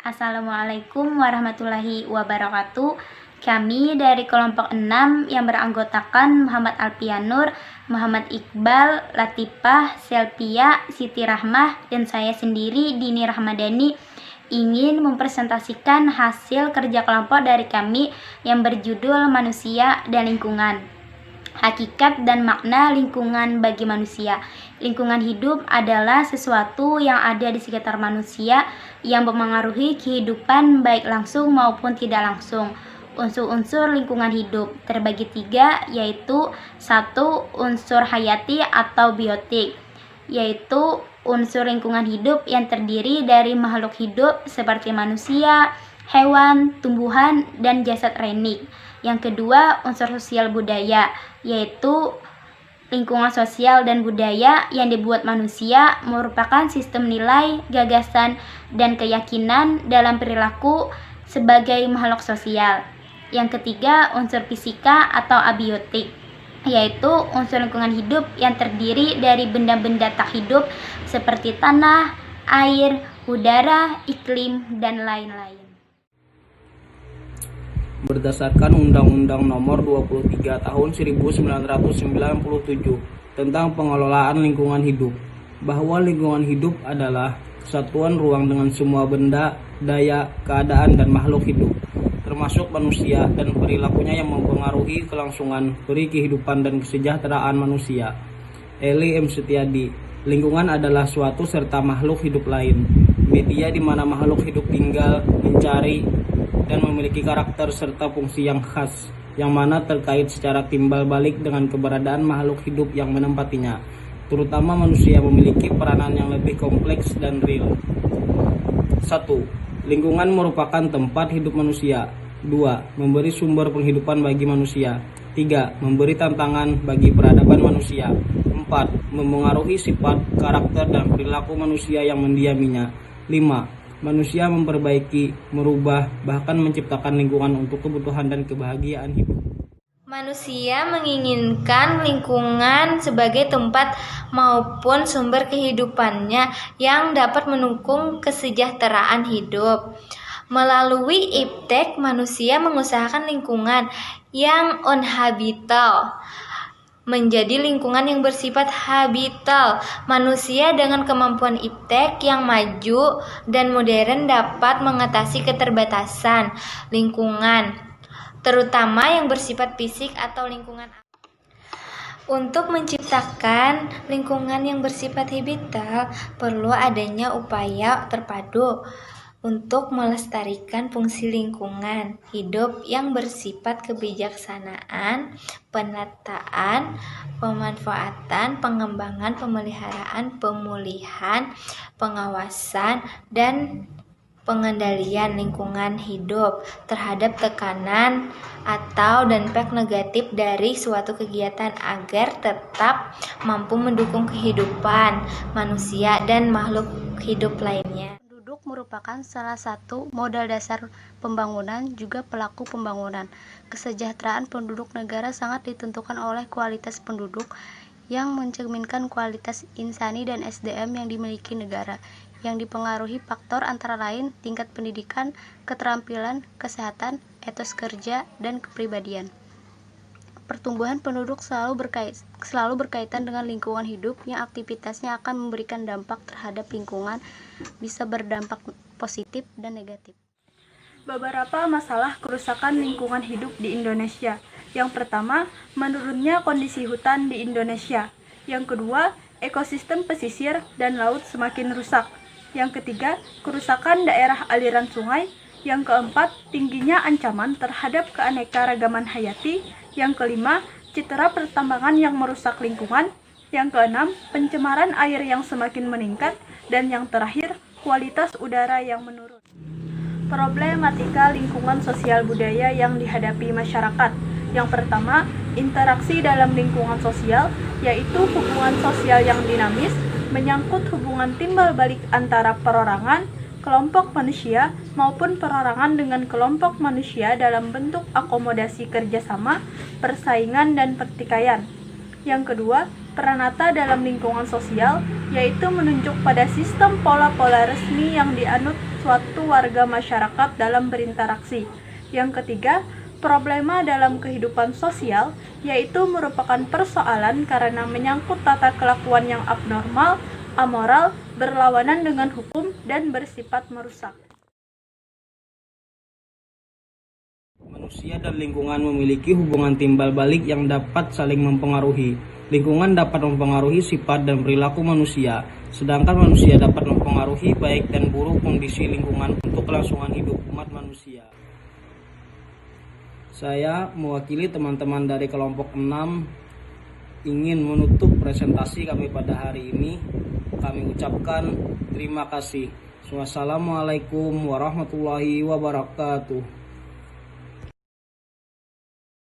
Assalamualaikum warahmatullahi wabarakatuh. Kami dari kelompok 6 yang beranggotakan Muhammad Alpianur, Muhammad Iqbal, Latifah, Selpia, Siti Rahmah, dan saya sendiri Dini Rahmadani ingin mempresentasikan hasil kerja kelompok dari kami yang berjudul Manusia dan Lingkungan. Hakikat dan makna lingkungan bagi manusia. Lingkungan hidup adalah sesuatu yang ada di sekitar manusia yang mempengaruhi kehidupan baik langsung maupun tidak langsung. Unsur-unsur lingkungan hidup terbagi 3, yaitu 1. Unsur hayati atau biotik, yaitu unsur lingkungan hidup yang terdiri dari makhluk hidup seperti manusia, hewan, tumbuhan, dan jasad renik. Yang kedua, unsur sosial budaya, yaitu lingkungan sosial dan budaya yang dibuat manusia merupakan sistem nilai, gagasan, dan keyakinan dalam perilaku sebagai makhluk sosial. Yang ketiga, unsur fisika atau abiotik, yaitu unsur lingkungan hidup yang terdiri dari benda-benda tak hidup seperti tanah, air, udara, iklim, dan lain-lain. Berdasarkan Undang-Undang Nomor 23 Tahun 1997 tentang pengelolaan lingkungan hidup, bahwa lingkungan hidup adalah satuan ruang dengan semua benda, daya, keadaan, dan makhluk hidup, termasuk manusia dan perilakunya yang mempengaruhi kelangsungan peri kehidupan dan kesejahteraan manusia. Eli M. Setiadi. Lingkungan adalah suatu serta makhluk hidup lain, media di mana makhluk hidup tinggal, mencari, dan memiliki karakter serta fungsi yang khas, yang mana terkait secara timbal balik dengan keberadaan makhluk hidup yang menempatinya, terutama manusia memiliki peranan yang lebih kompleks dan real. 1. Lingkungan merupakan tempat hidup manusia. 2. Memberi sumber penghidupan bagi manusia. 3. Memberi tantangan bagi peradaban manusia. 4. Memengaruhi sifat, karakter, dan perilaku manusia yang mendiaminya. 5. Manusia memperbaiki, merubah, bahkan menciptakan lingkungan untuk kebutuhan dan kebahagiaan hidup. Manusia menginginkan lingkungan sebagai tempat maupun sumber kehidupannya yang dapat mendukung kesejahteraan hidup. Melalui iptek, manusia mengusahakan lingkungan yang unhabitable menjadi lingkungan yang bersifat habital. Manusia dengan kemampuan iptek yang maju dan modern dapat mengatasi keterbatasan lingkungan, terutama yang bersifat fisik atau lingkungan. Untuk menciptakan lingkungan yang bersifat habital, perlu adanya upaya terpadu untuk melestarikan fungsi lingkungan hidup yang bersifat kebijaksanaan, penataan, pemanfaatan, pengembangan, pemeliharaan, pemulihan, pengawasan, dan pengendalian lingkungan hidup terhadap tekanan atau dampak negatif dari suatu kegiatan agar tetap mampu mendukung kehidupan manusia dan makhluk hidup lainnya. Penduduk merupakan salah satu modal dasar pembangunan, juga pelaku pembangunan. Kesejahteraan penduduk negara sangat ditentukan oleh kualitas penduduk yang mencerminkan kualitas insani dan SDM yang dimiliki negara, yang dipengaruhi faktor antara lain tingkat pendidikan, keterampilan, kesehatan, etos kerja, dan kepribadian. Pertumbuhan penduduk selalu berkaitan dengan lingkungan hidup yang aktivitasnya akan memberikan dampak terhadap lingkungan, bisa berdampak positif dan negatif. Beberapa masalah kerusakan lingkungan hidup di Indonesia. Yang pertama, menurunnya kondisi hutan di Indonesia. Yang kedua, ekosistem pesisir dan laut semakin rusak. Yang ketiga, kerusakan daerah aliran sungai. Yang keempat, tingginya ancaman terhadap keanekaragaman hayati. Yang kelima, citra pertambangan yang merusak lingkungan. Yang keenam, pencemaran air yang semakin meningkat. Dan yang terakhir, kualitas udara yang menurun. Problematika lingkungan sosial budaya yang dihadapi masyarakat. Yang pertama, interaksi dalam lingkungan sosial, yaitu hubungan sosial yang dinamis, menyangkut hubungan timbal balik antara perorangan, kelompok manusia, maupun perorangan dengan kelompok manusia dalam bentuk akomodasi kerjasama, persaingan, dan pertikaian. Yang kedua, Peranata dalam lingkungan sosial, yaitu menunjuk pada sistem pola-pola resmi yang dianut suatu warga masyarakat dalam berinteraksi. Yang ketiga, problema dalam kehidupan sosial, yaitu merupakan persoalan karena menyangkut tata kelakuan yang abnormal, amoral, berlawanan dengan hukum, dan bersifat merusak. Manusia dan lingkungan memiliki hubungan timbal balik yang dapat saling mempengaruhi. Lingkungan dapat mempengaruhi sifat dan perilaku manusia, sedangkan manusia dapat mempengaruhi baik dan buruk kondisi lingkungan untuk kelangsungan hidup umat manusia. Saya mewakili teman-teman dari kelompok 6 ingin menutup presentasi kami pada hari ini. Kami ucapkan terima kasih. Wassalamualaikum warahmatullahi wabarakatuh.